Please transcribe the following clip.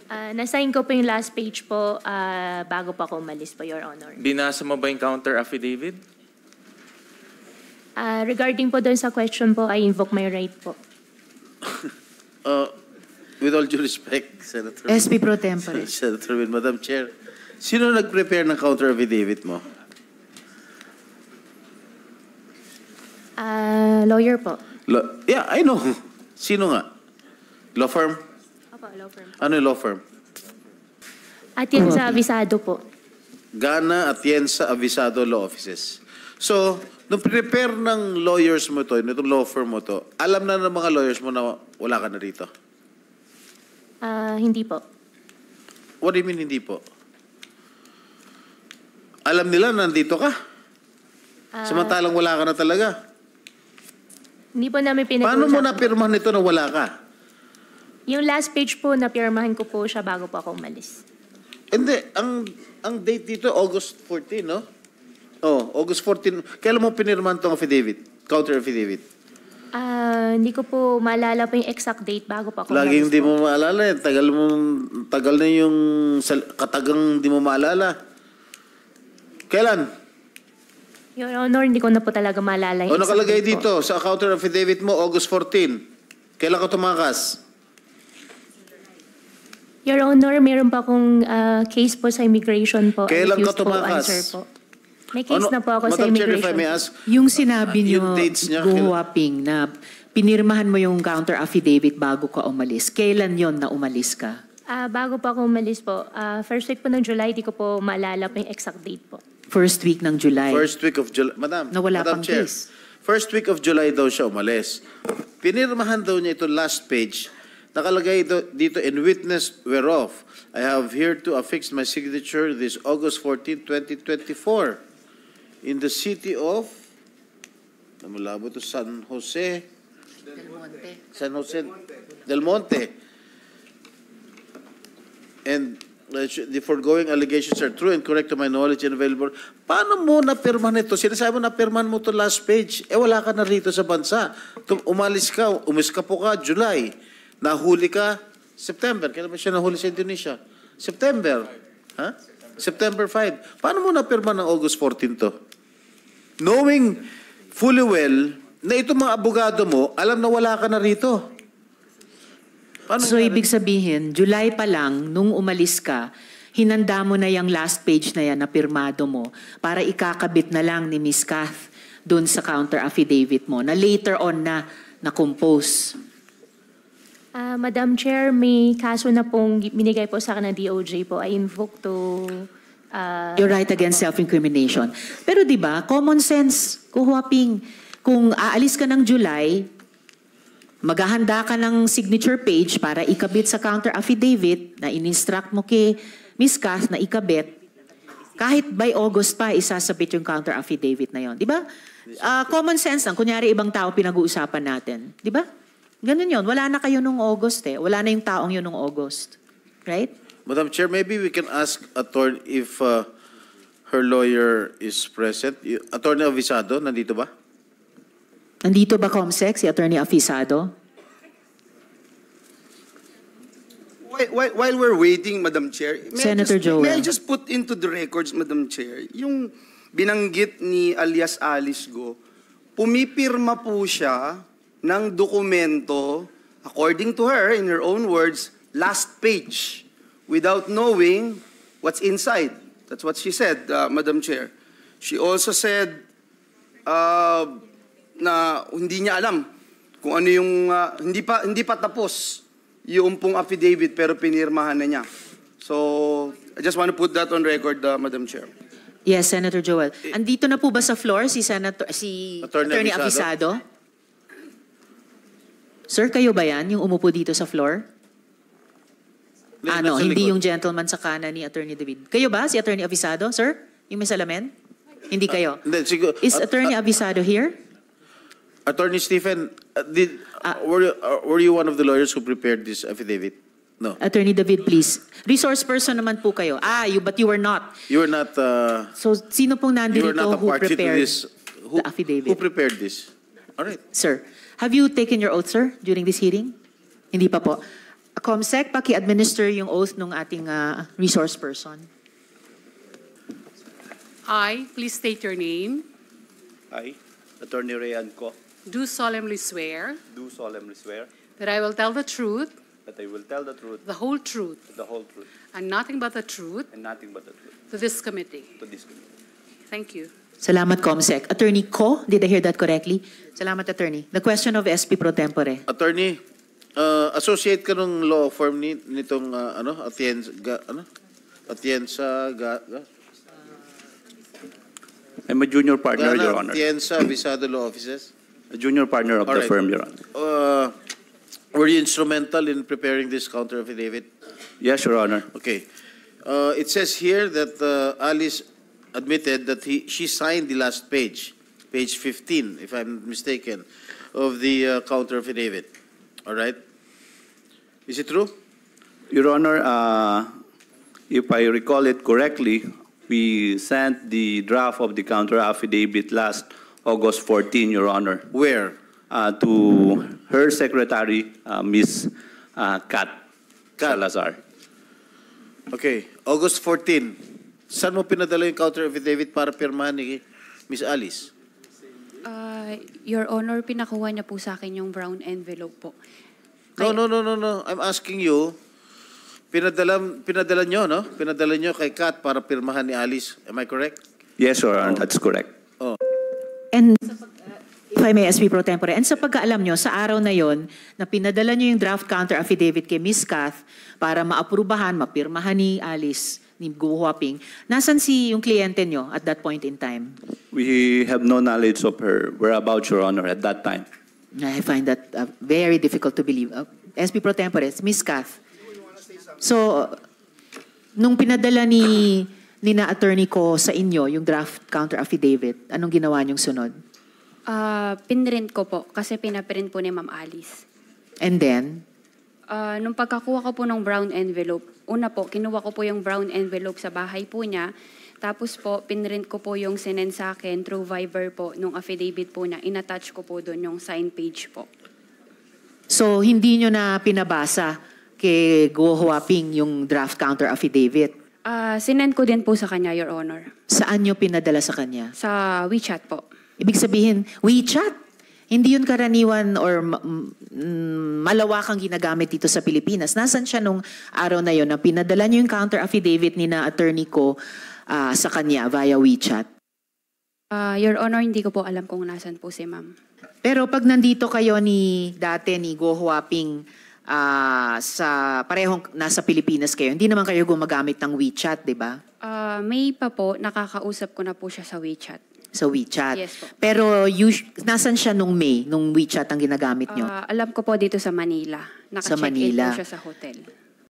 Nasign ko po yung last page po bago pa ako umalis po, Your Honor. Binasa mo ba yung counter affidavit? Regarding po doon sa question po, I invoke my right po. With all due respect, Senator. SP Pro Tempore. Senator Win, Madam Chair, sino nag-prepare ng counter affidavit mo? Lawyer po. Yeah, I know. Sino nga? Law firm? Opo, law firm. Ano yung law firm? Atienza Avisado po. Gana Atienza Avisado Law Offices. So, nung prepare ng lawyers mo to, itong law firm mo to, alam na ng mga lawyers mo na wala ka na rito? Hindi po. What do you mean hindi po? Alam nila na nandito ka? Samantalang wala ka na talaga? Hindi po namin pinag-usapan. Paano mo napirmahan nito na wala ka? Yung last page po, napirmahan ko po siya bago po ako umalis. Hindi. Ang date dito, August 14, no? Oh, August 14. Kailan mo pinirmahan itong affidavit? Counter affidavit? Hindi ko po maalala po yung exact date bago pa ako Laging umalis hindi po. mo maalala. Tagal na yung katagang hindi mo maalala. Kailan? Your Honor, hindi ko na po talaga maalala yung O nakalagay exact date po. dito sa counter affidavit mo, August 14. Kailan ka tumakas? Your Honor, meron pa akong case po sa immigration po. Kailan ka I refuse po tumakas? answer po. May case na po ako sa Madam Chair, if I immigration. may ask, Yung sinabi yung nyo, dates niya, Go Huaping, na pinirmahan mo yung counter affidavit bago ka umalis. Kailan yon na umalis ka? Bago pa ako umalis po, first week po ng July, di ko po maalala po yung exact date po. First week ng July. first week of July. Madam, Na wala Madam pang Chair, case. first week of July daw siya umalis. Pinirmahan daw niya ito last page. Nakalagay dito, in witness whereof, I have here to affix my signature this August 14, 2024 in the city of, namulabo to San Jose Del Monte. And the foregoing allegations are true and correct to my knowledge and available. Paano mo napirmahan ito? Sinasabi mo napirmahan mo to last page. Wala ka na rito sa bansa. Umalis ka, umiskapo ka, July. Nahuli ka, September. Kailan ba siya nahuli sa Indonesia? September. Ha? September 5. Paano mo napirmahan ng August 14 to? Knowing fully well na itong mga abogado mo, alam na wala ka na rito. Paano So, ibig sabihin, July pa lang, nung umalis ka, hinanda mo na yung last page na yan na pirmado mo para ikakabit na lang ni Ms. Kath dun sa counter affidavit mo na later on na compose. Madam Chair, may kaso na pong binigay po sa akin ng DOJ po. I invoke to... Your right against self-incrimination. Pero di ba, common sense, kuhuaping, kung aalis ka ng July, maghahanda ka ng signature page para ikabit sa counter affidavit na in-instruct mo kay Ms. Kath na ikabit, kahit by August pa, isasabit yung counter affidavit na yon, di ba? Common sense lang, kunyari ibang tao pinag-uusapan natin, di ba? Ganun yun, wala na kayo nung August eh, wala na yung taong yun nung August, right? Madam Chair, maybe we can ask attorney if her lawyer is present. Attorney Avisado, nandito ba? Nandito ba, Comsec, si Attorney Avisado? While we're waiting, Madam Chair, Senator Joel. may I just put into the records, Madam Chair, yung binanggit ni alias Alice Go, pumipirma po siya ng dokumento, according to her, in her own words, last page, without knowing what's inside. That's what she said, Madam Chair. She also said na hindi niya alam kung ano yung hindi pa tapos yung pong affidavit pero pinirmahan na niya. So, I just want to put that on record, Madam Chair. Yes, Senator Joel. Andito na po ba sa floor si Attorney Avisado? Sir, kayo ba yan, yung umupo dito sa floor? Hindi yung gentleman sa kanan ni Attorney David. Kayo ba, si Attorney Avisado, sir? Yung may salamin? Hindi kayo. Is Attorney Avisado here? Attorney Stephen, were you one of the lawyers who prepared this affidavit? No. Attorney David, please. Resource person naman po kayo. But you were not. You were not. So, sino pong you were nandito not a who party to prepared this. the affidavit? Who prepared this? All right. Sir, have you taken your oath, sir, during this hearing? Hindi pa po. Comsec, paki-administer yung oath ng ating resource person. I, please state your name, I, Attorney Rayan Ko, do solemnly swear do solemnly swear that I will tell the truth, that I will tell the truth, the whole truth, the whole truth, and nothing but the truth and nothing but the truth to this committee. to this committee. Thank you. Salamat, Comsec. Attorney Ko, did I hear that correctly? Salamat, Attorney. The question of SP Pro Tempore. Attorney, associate ka ng law firm nitong Atienza, I'm a junior partner, Your Honor. Atienza Visado Law Offices? A junior partner of All the right. firm, Your Honor. Were you instrumental in preparing this counter affidavit? Yes, Your Honor. Okay. It says here that Alice admitted that she signed the last page, page 15, if I'm not mistaken, of the counter affidavit. All right? Is it true? Your Honor, if I recall it correctly, we sent the draft of the counter affidavit last August 14, Your Honor, Where? to her secretary, Ms. Kat Salazar. Okay. August 14. Saan mo pinadala yung counter affidavit para pirmahan ni Miss Alice? Your Honor, pinakuha niya po sa akin yung brown envelope po. No. I'm asking you, pinadala nyo, no? Pinadala nyo kay Kat para pirmahan ni Alice. Am I correct? Yes, Your Honor, that's correct. And if I may, SP Pro Tempore, and sa pagkaalam nyo, sa araw na yon na pinadala nyo yung draft counter affidavit kay Ms. Kath para maaprubahan, mapirmahan ni Alice, ni Guo Huaping, nasan yung kliyente nyo at that point in time? We have no knowledge of her whereabouts, Your Honor, at that time. I find that very difficult to believe. SP Pro Tempore, Ms. Kath. So, nung pinadala ni na attorney ko sa inyo yung draft counter affidavit, anong ginawa niyong sunod? Pinrint ko po kasi pinaprint po ni Ma'am Alice. And then? Nung pagkakuha ko po ng brown envelope, una po, kinuha ko po yung brown envelope sa bahay po niya. Tapos po, pinrint ko po yung sinend sa akin through Viber po, nung affidavit po na inattach ko po doon yung sign page po. So, hindi nyo na pinabasa kay Guo Huaping yung draft counter affidavit? Sinend ko din po sa kanya, Your Honor. Saan nyo pinadala sa kanya? Sa WeChat po. Ibig sabihin, WeChat? Hindi yun karaniwan or malawakang ginagamit dito sa Pilipinas. Nasaan siya nung araw na yun na pinadala nyo yung counter affidavit ni na attorney ko sa kanya via WeChat? Your Honor, hindi ko po alam kung nasan po si Ma'am. Pero pag nandito kayo dati ni Guo Huaping sa parehong nasa Pilipinas kayo, hindi naman kayo gumagamit ng WeChat, di ba? May pa po, nakakausap ko na po siya sa WeChat. Sa WeChat. Yes po. Pero nasan siya nung May, nung WeChat ang ginagamit nyo? Alam ko po dito sa Manila. Sa Naka-check-in Manila. po siya sa hotel.